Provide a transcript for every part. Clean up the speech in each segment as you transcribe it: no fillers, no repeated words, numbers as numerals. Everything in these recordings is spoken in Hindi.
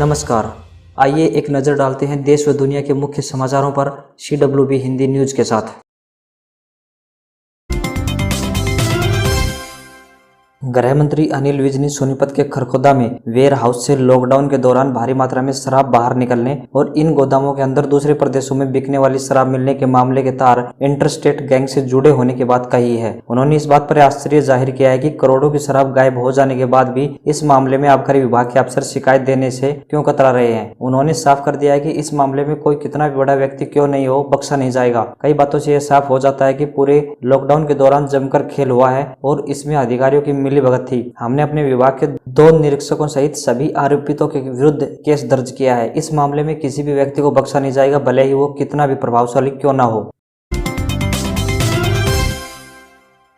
नमस्कार। आइए एक नज़र डालते हैं देश व दुनिया के मुख्य समाचारों पर CWB हिंदी न्यूज़ के साथ। गृह मंत्री अनिल विज ने सोनीपत के खरखोदा में वेयर हाउस से लॉकडाउन के दौरान भारी मात्रा में शराब बाहर निकलने और इन गोदामों के अंदर दूसरे प्रदेशों में बिकने वाली शराब मिलने के मामले के तार इंटरस्टेट गैंग से जुड़े होने की बात कही है। उन्होंने इस बात पर आश्चर्य जाहिर किया है कि करोड़ों की शराब गायब हो जाने के बाद भी इस मामले में आबकारी विभाग के अफसर शिकायत देने से क्यों कतरा रहे हैं। उन्होंने साफ कर दिया है कि इस मामले में कोई कितना भी बड़ा व्यक्ति क्यों नहीं हो, बख्शा नहीं जाएगा। कई बातों से यह साफ हो जाता है कि पूरे लॉकडाउन के दौरान जमकर खेल हुआ है और इसमें अधिकारियों की मिलीभगत थी। हमने अपने विभाग के 2 निरीक्षकों सहित सभी आरोपितों के विरुद्ध केस दर्ज किया है। इस मामले में किसी भी व्यक्ति को बख्शा नहीं जाएगा, भले ही वो कितना भी प्रभावशाली क्यों ना हो।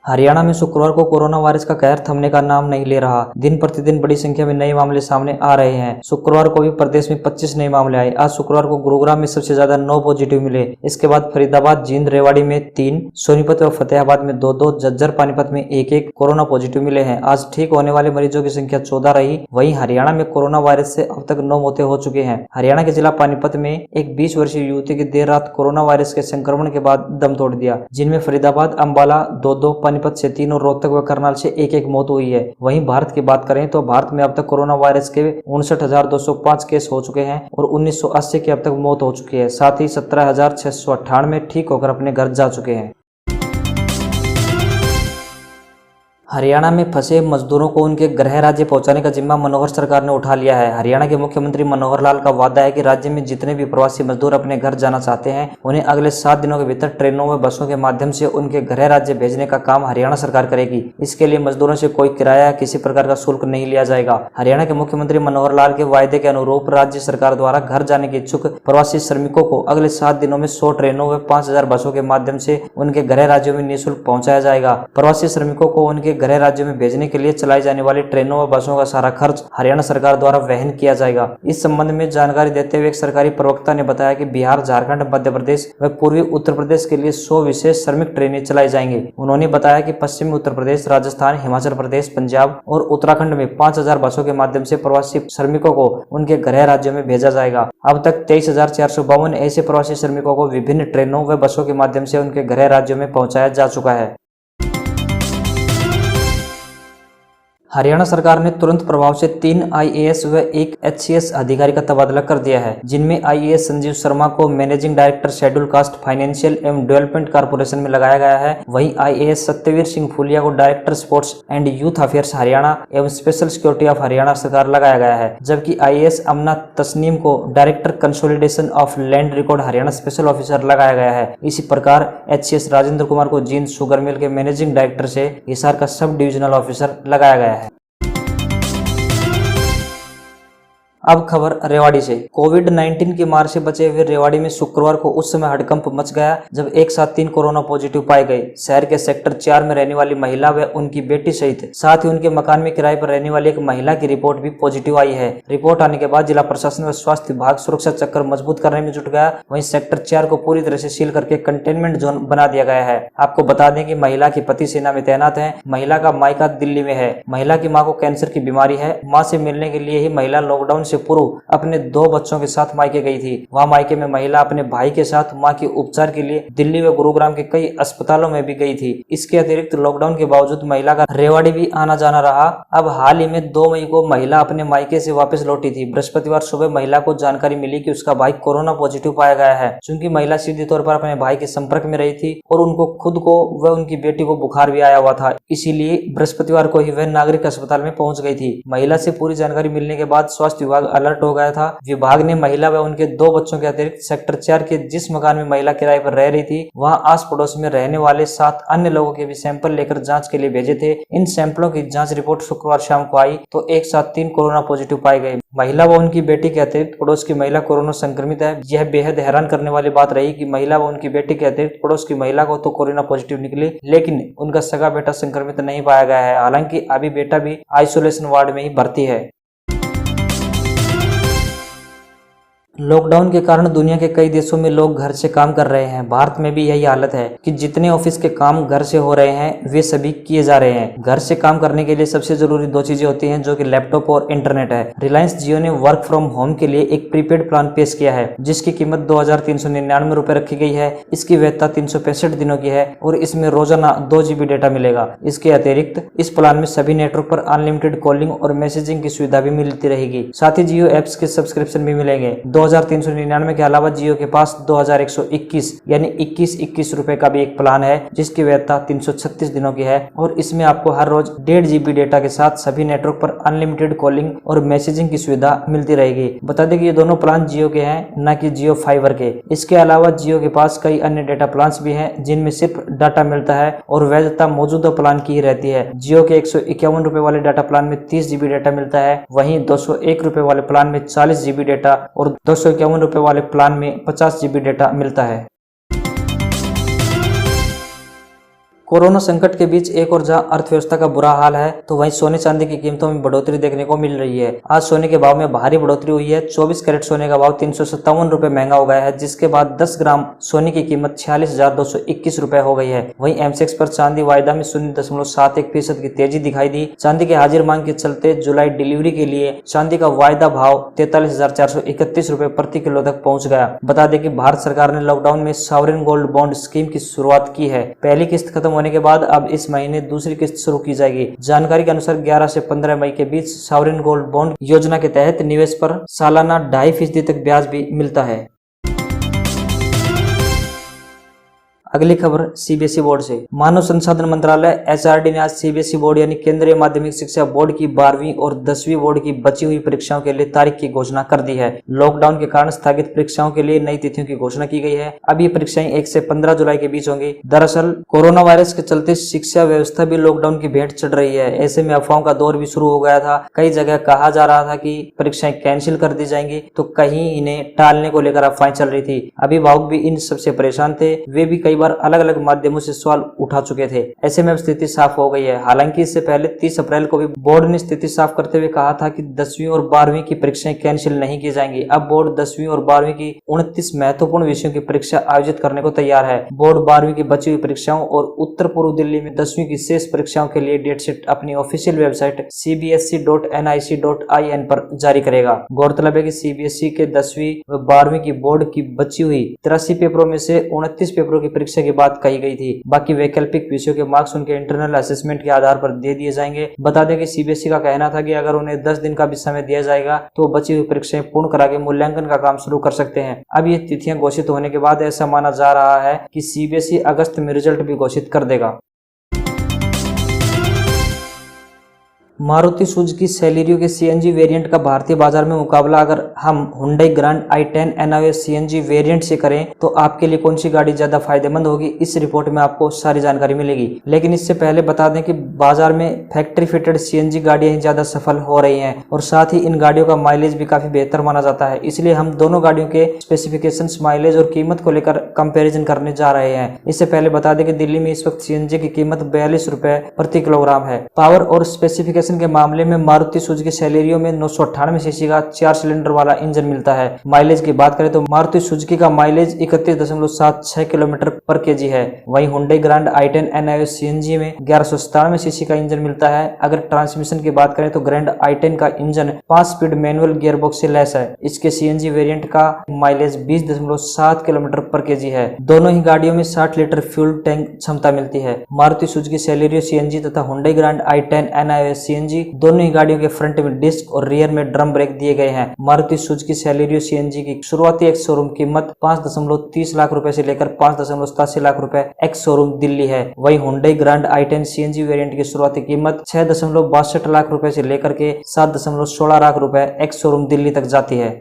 हरियाणा में शुक्रवार को कोरोना वायरस का कहर थमने का नाम नहीं ले रहा। दिन प्रतिदिन बड़ी संख्या में नए मामले सामने आ रहे हैं। शुक्रवार को भी प्रदेश में 25 नए मामले आए। आज शुक्रवार को गुरुग्राम में सबसे ज्यादा 9 पॉजिटिव मिले। इसके बाद फरीदाबाद, जींद, रेवाड़ी में 3, सोनीपत और फतेहाबाद में 2-2, झज्जर, पानीपत में 1-1 कोरोना पॉजिटिव मिले हैं। आज ठीक होने वाले मरीजों की संख्या 14 रही। वहीं हरियाणा में कोरोना वायरस से अब तक 9 मौतें हो चुकी हैं। हरियाणा के जिला पानीपत में एक 20 वर्षीय युवती की देर रात कोरोना वायरस के संक्रमण के बाद दम तोड़ दिया, जिनमें फरीदाबाद, अंबाला 2-2, पानीपत से 3 और रोहतक व करनाल से 1-1 मौत हुई है। वहीं भारत की बात करें तो भारत में अब तक कोरोना वायरस के 59,205 केस हो चुके हैं और 1980 की अब तक मौत हो चुकी है। साथ ही 17,698 ठीक होकर अपने घर जा चुके हैं। हरियाणा में फंसे मजदूरों को उनके गृह राज्य पहुंचाने का जिम्मा मनोहर सरकार ने उठा लिया है। हरियाणा के मुख्यमंत्री मनोहर लाल का वादा है कि राज्य में जितने भी प्रवासी मजदूर अपने घर जाना चाहते हैं, उन्हें अगले 7 दिनों के भीतर ट्रेनों व बसों के माध्यम से उनके गृह राज्य भेजने का काम हरियाणा सरकार करेगी। इसके लिए मजदूरों से कोई किराया, किसी प्रकार का शुल्क नहीं लिया जाएगा। हरियाणा के मुख्यमंत्री मनोहर लाल के वायदे के अनुरूप राज्य सरकार द्वारा घर जाने के इच्छुक प्रवासी श्रमिकों को अगले 7 दिनों में 100 ट्रेनों व 5000 बसों के माध्यम से उनके गृह राज्यों में निःशुल्क पहुंचाया जाएगा। प्रवासी श्रमिकों को उनके गृह राज्यों में भेजने के लिए चलाई जाने वाली ट्रेनों व बसों का सारा खर्च हरियाणा सरकार द्वारा वहन किया जाएगा। इस संबंध में जानकारी देते हुए एक सरकारी प्रवक्ता ने बताया कि बिहार, झारखंड, मध्य प्रदेश व पूर्वी उत्तर प्रदेश के लिए 100 विशेष श्रमिक ट्रेनें चलाई जाएंगी। उन्होंने बताया कि पश्चिमी उत्तर प्रदेश, राजस्थान, हिमाचल प्रदेश, पंजाब और उत्तराखंड में 5000 बसों के माध्यम से प्रवासी श्रमिकों को उनके गृह राज्यों में भेजा जाएगा। अब तक 23,452 ऐसे प्रवासी श्रमिकों को विभिन्न ट्रेनों व बसों के माध्यम से उनके गृह राज्यों में पहुंचाया जा चुका है। हरियाणा सरकार ने तुरंत प्रभाव से 3 IAS व 1 HCS अधिकारी का तबादला कर दिया है, जिनमें IAS संजीव शर्मा को managing director schedule caste financial एवं डेवलपमेंट कॉर्पोरेशन में लगाया गया है। वहीं IAS सत्यवीर सिंह फूलिया को director sports and youth affairs Haryana एवं स्पेशल सिक्योरिटी ऑफ हरियाणा सरकार लगाया गया है, जबकि IAS अमना तस्नीम को director consolidation of land record Haryana special officer लगाया गया है। इसी प्रकार HCS राजेंद्र कुमार को जींद शुगर मिल के मैनेजिंग डायरेक्टर से हिसार का सब डिविजनल ऑफिसर लगाया गया है। अब खबर रेवाड़ी से। कोविड-19 की मार से बचे हुए रेवाड़ी में शुक्रवार को उस समय हड़कंप मच गया जब एक साथ 3 कोरोना पॉजिटिव पाए गए। शहर के सेक्टर 4 में रहने वाली महिला व उनकी बेटी सहित साथ ही उनके मकान में किराए पर रहने वाली एक महिला की रिपोर्ट भी पॉजिटिव आई है। रिपोर्ट आने के बाद जिला प्रशासन व स्वास्थ्य विभाग सुरक्षा चक्कर मजबूत करने में जुट गया। वहीं सेक्टर 4 को पूरी तरह से सील करके कंटेनमेंट जोन बना दिया गया है। आपको बता दें कि महिला के पति सेना में तैनात है। महिला का मायका दिल्ली में है। महिला की मां को कैंसर की बीमारी है। मां से मिलने के लिए ही महिला लॉकडाउन से पूर्व अपने 2 बच्चों के साथ मायके गई थी। वहां मायके में महिला अपने भाई के साथ मां के उपचार के लिए दिल्ली व गुरुग्राम के कई अस्पतालों में भी गई थी। इसके अतिरिक्त लॉकडाउन के बावजूद महिला का रेवाड़ी भी आना जाना रहा। अब हाल ही में 2 मई को महिला अपने मायके से वापस लौटी थी। बृहस्पतिवार सुबह महिला को जानकारी मिली कि उसका भाई कोरोना पॉजिटिव पाया गया है। चूंकि महिला सीधे तौर पर अपने भाई के संपर्क में रही थी और उनको खुद को व उनकी बेटी को बुखार भी आया हुआ था, इसीलिए बृहस्पतिवार को ही वह नागरिक अस्पताल में पहुंच गई थी। महिला से पूरी जानकारी मिलने के बाद स्वास्थ्य विभाग अलर्ट हो गया था। विभाग ने महिला व उनके 2 बच्चों के अतिरिक्त सेक्टर 4 के जिस मकान में महिला किराए पर रह रही थी, वहां आस पड़ोस में रहने वाले 7 अन्य लोगों के भी सैंपल लेकर जांच के लिए भेजे थे। इन सैंपलों की जांच रिपोर्ट शुक्रवार शाम को आई तो एक साथ 3 कोरोना पॉजिटिव पाए गए। महिला व उनकी बेटी के अतिरिक्त पड़ोस की महिला कोरोना संक्रमित है। यह बेहद हैरान करने वाली बात रही कि महिला व उनकी बेटी के अतिरिक्त पड़ोस की महिला को तो कोरोना पॉजिटिव निकली, लेकिन उनका सगा बेटा संक्रमित नहीं पाया गया है। हालांकि अभी बेटा भी आइसोलेशन वार्ड में ही भर्ती है। लॉकडाउन के कारण दुनिया के कई देशों में लोग घर से काम कर रहे हैं। भारत में भी यही हालत है कि जितने ऑफिस के काम घर से हो रहे हैं वे सभी किए जा रहे हैं। घर से काम करने के लिए सबसे जरूरी दो चीजें होती हैं, जो कि लैपटॉप और इंटरनेट है। रिलायंस जियो ने वर्क फ्रॉम होम के लिए एक प्रीपेड प्लान पेश किया है, जिसकी कीमत 2399 रुपए रखी गई है। इसकी वैधता 365 दिनों की है और इसमें रोजाना 2 GB डेटा मिलेगा। इसके अतिरिक्त इस प्लान में सभी नेटवर्क पर अनलिमिटेड कॉलिंग और मैसेजिंग की सुविधा भी मिलती रहेगी। साथ ही जियो एप्स के सब्सक्रिप्शन भी मिलेंगे। 2399 के अलावा जियो के पास 2121 यानी 21 रुपए का भी एक प्लान है, जिसकी वैधता 336 दिनों की है और इसमें आपको हर रोज 1.5 GB डेटा के साथ सभी नेटवर्क पर अनलिमिटेड कॉलिंग और मैसेजिंग की सुविधा मिलती रहेगी। बता दें कि ये दोनों प्लान जियो के हैं, न कि जियो फाइबर के। इसके अलावा जियो के पास कई अन्य डेटा प्लान्स भी हैं, जिनमें सिर्फ डाटा मिलता है और वैधता मौजूदा प्लान की ही रहती है। जियो के 151 रुपए वाले डाटा प्लान में 30 GB डेटा मिलता है, वहीं 201 रुपए वाले प्लान में 40 GB डेटा और 251 रुपए वाले प्लान में 50 GB डेटा मिलता है। कोरोना संकट के बीच एक और जहां अर्थव्यवस्था का बुरा हाल है, तो वहीं सोने चांदी की कीमतों में बढ़ोतरी देखने को मिल रही है। आज सोने के भाव में भारी बढ़ोतरी हुई है। 24 कैरेट सोने का भाव 357 रुपए महंगा हो गया है, जिसके बाद 10 ग्राम सोने की कीमत 46,221 रुपए हो गई है। वहीं एमसेक्स पर चांदी वायदा में 0.71% की तेजी दिखाई दी। चांदी की हाजिर मांग के चलते जुलाई डिलीवरी के लिए चांदी का वायदा भाव 43,431 रुपए प्रति किलो तक पहुंच गया। बता दें कि भारत सरकार ने लॉकडाउन में सॉवरेन गोल्ड बॉन्ड स्कीम की शुरुआत की है। पहली किस्त खत्म होने के बाद अब इस महीने दूसरी किस्त शुरू की जाएगी। जानकारी के अनुसार 11 से 15 मई के बीच सॉवरेन गोल्ड बॉन्ड योजना के तहत निवेश पर सालाना 2.5% तक ब्याज भी मिलता है। अगली खबर सीबीएसई बोर्ड से। मानव संसाधन मंत्रालय एचआरडी ने आज सीबीएसई बोर्ड यानी केंद्रीय माध्यमिक शिक्षा बोर्ड की 12वीं और 10वीं बोर्ड की बची हुई परीक्षाओं के लिए तारीख की घोषणा कर दी है। लॉकडाउन के कारण स्थगित परीक्षाओं के लिए नई तिथियों की घोषणा की गई है। अब ये परीक्षाएं 1 से 15 जुलाई के बीच होंगी। दरअसल कोरोना वायरस के चलते शिक्षा व्यवस्था भी लॉकडाउन की भेंट चढ़ रही है। ऐसे में अफवाहों का दौर भी शुरू हो गया था। कई जगह कहा जा रहा था कि परीक्षाएं कैंसिल कर दी जाएंगी, तो कहीं इन्हें टालने को लेकर अफवाहें चल रही थी। अभिभावक भी इन सबसे परेशान थे। वे भी कई बार अलग अलग माध्यमों से सवाल उठा चुके थे। ऐसे में अब स्थिति साफ हो गई है। हालांकि इससे पहले 30 अप्रैल को भी बोर्ड ने स्थिति साफ करते हुए कहा था कि 10वीं और 12वीं की परीक्षाएं कैंसिल नहीं की जाएंगी। अब बोर्ड 10वीं और 12वीं की 29 महत्वपूर्ण विषयों की परीक्षा आयोजित करने को तैयार है। बोर्ड 12वीं की बची हुई परीक्षाओं और उत्तर पूर्व दिल्ली में 10वीं की शेष परीक्षाओं के लिए डेट शीट अपनी ऑफिशियल वेबसाइट cbsc.nic.in पर जारी करेगा। गौरतलब है कि सीबीएसई के 10वीं व 12वीं की बोर्ड की बची हुई 83 पेपरों में से 29 पेपरों की परीक्षा के बाद कही गई थी। बाकी वैकल्पिक विषयों के मार्क्स उनके इंटरनल असेसमेंट के आधार पर दे दिए जाएंगे। बता दें कि सीबीएसई का कहना था कि अगर उन्हें 10 दिन का भी समय दिया जाएगा तो बची हुई परीक्षाएं पूर्ण करा के मूल्यांकन का काम शुरू कर सकते हैं। अब ये तिथियां घोषित होने के बाद ऐसा माना जा रहा है कि सीबीएसई अगस्त में रिजल्ट भी घोषित कर देगा। मारुति सुजुकी सेलेरियो के सीएनजी वेरिएंट का भारतीय बाजार में मुकाबला अगर हम Hyundai grand i10 NIOS CNG variant से करें तो आपके लिए कौन सी गाड़ी ज्यादा फायदेमंद होगी, इस रिपोर्ट में आपको सारी जानकारी मिलेगी। लेकिन इससे पहले बता दें कि बाजार में फैक्ट्री फिटेड सीएनजी गाड़ियां ही ज्यादा सफल हो रही हैं और साथ ही इन गाड़ियों का माइलेज भी काफी बेहतर माना जाता है। इसलिए हम दोनों गाड़ियों के स्पेसिफिकेशंस, माइलेज और कीमत को लेकर कंपेरिजन करने जा रहे हैं। इससे पहले बता दें कि दिल्ली में इस वक्त सीएनजी की कीमत 42 रुपए प्रति किलोग्राम है। पावर और स्पेसिफिकेशन के मामले में मारुति सुजुकी सेलेरियो में 998 सीसी का 4 सिलेंडर वाला इंजन मिलता है। माइलेज की बात करें तो मारुति सुजुकी का माइलेज 31.76 किलोमीटर पर केजी है। वहीं Hyundai grand i10 NIOS CNG में 1197 सीसी का इंजन मिलता है। अगर ट्रांसमिशन की बात करें तो ग्रैंड i10 का इंजन 5 स्पीड मैनुअल गियरबॉक्स से लैस है। इसके सीएनजी वेरिएंट का माइलेज 20.7 किलोमीटर पर केजी है। दोनों ही गाड़ियों में 60 लीटर फ्यूल टैंक क्षमता मिलती है। मारुति सुजुकी सेलेरियो सीएनजी तथा Hyundai grand i10 NIOS CNG दोनों ही गाड़ियों के फ्रंट में डिस्क और रियर में ड्रम ब्रेक दिए गए हैं। मारुति सुजुकी सेलेरियो सीएनजी की शुरुआती एक्स शोरूम कीमत 5.30 लाख रुपए से लेकर 5.87 लाख रुपए एक्स शोरूम दिल्ली है। वहीं Hyundai grand i10 CNG variant की शुरुआती कीमत 6.62 लाख रुपए से लेकर के 7.16 लाख रुपए एक्स शोरूम दिल्ली तक जाती है।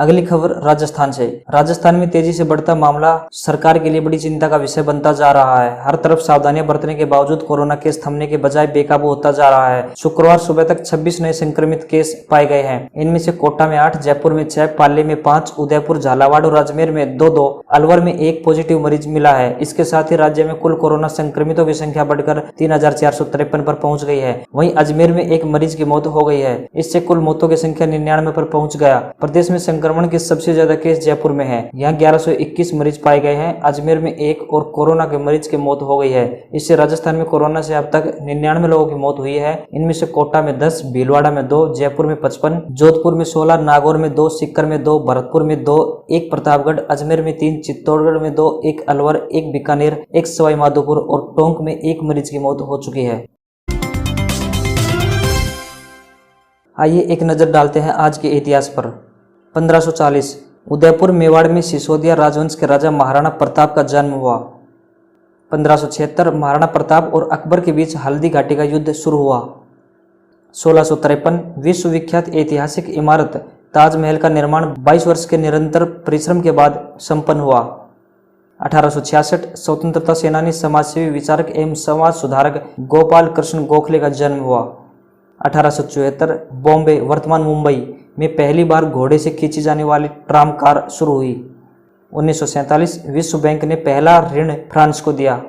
अगली खबर राजस्थान से। राजस्थान में तेजी से बढ़ता मामला सरकार के लिए बड़ी चिंता का विषय बनता जा रहा है। हर तरफ सावधानियां बरतने के बावजूद कोरोना केस थमने के बजाय बेकाबू होता जा रहा है। शुक्रवार सुबह तक 26 नए संक्रमित केस पाए गए हैं। इनमें से कोटा में 8, जयपुर में 6, पाली में 5, उदयपुर, झालावाड़ और अजमेर में 2-2, अलवर में 1 पॉजिटिव मरीज मिला है। इसके साथ ही राज्य में कुल कोरोना संक्रमितों की संख्या बढ़कर 3453 पर पहुंच गई है। वहीं अजमेर में 1 मरीज की मौत हो गई है। इससे कुल मौतों की संख्या 99 पर पहुंच गया। प्रदेश में संक्रमण के सबसे ज्यादा केस जयपुर में है। यहाँ 1121 मरीज पाए गए हैं। अजमेर में 1 और कोरोना के मरीज की मौत हो गई है। इससे राजस्थान में कोरोना से अब तक 99 लोगों की मौत हुई है। इनमें से कोटा में 10, भीलवाड़ा में 2, जयपुर में 55, जोधपुर में 16, नागौर में 2, सीकर में 2, भरतपुर में 2, 1 प्रतापगढ़, अजमेर में 3, चित्तौड़गढ़ में 2, 1 अलवर, 1 बीकानेर, 1 सवाई माधोपुर और टोंक में 1 मरीज की मौत हो चुकी है। आइए एक नजर डालते हैं आज के इतिहास पर। 1540 उदयपुर मेवाड़ में सिसोदिया राजवंश के राजा महाराणा प्रताप का जन्म हुआ। 1576 महाराणा प्रताप और अकबर के बीच हल्दी घाटी का युद्ध शुरू हुआ। 1653 विश्व विख्यात ऐतिहासिक इमारत ताजमहल का निर्माण 22 वर्ष के निरंतर परिश्रम के बाद संपन्न हुआ। 1866 स्वतंत्रता सेनानी, समाजसेवी, विचारक एवं समाज सुधारक गोपाल कृष्ण गोखले का जन्म हुआ। 1874 बॉम्बे वर्तमान मुंबई में पहली बार घोड़े से खींची जाने वाली ट्राम कार शुरू हुई। 1947 विश्व बैंक ने पहला ऋण फ्रांस को दिया।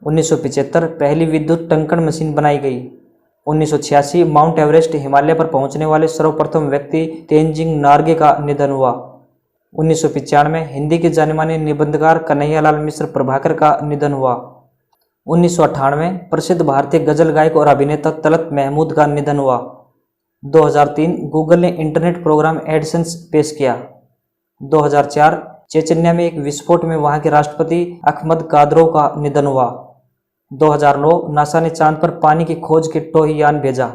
1975 पहली विद्युत टंकण मशीन बनाई गई। 1986 माउंट एवरेस्ट हिमालय पर पहुंचने वाले सर्वप्रथम व्यक्ति तेनजिंग नार्गे का निधन हुआ। 1995 हिंदी के जाने माने निबंधकार कन्हैयालाल मिश्र प्रभाकर का निधन हुआ। 1998 प्रसिद्ध भारतीय गजल गायक और अभिनेता तलत महमूद का निधन हुआ। 2003 गूगल ने इंटरनेट प्रोग्राम एडसेंस पेश किया। 2004 चेचन्या में एक विस्फोट में वहां के राष्ट्रपति अहमद कादरोव का निधन हुआ। 2009 नासा ने चांद पर पानी की खोज के टोही यान भेजा।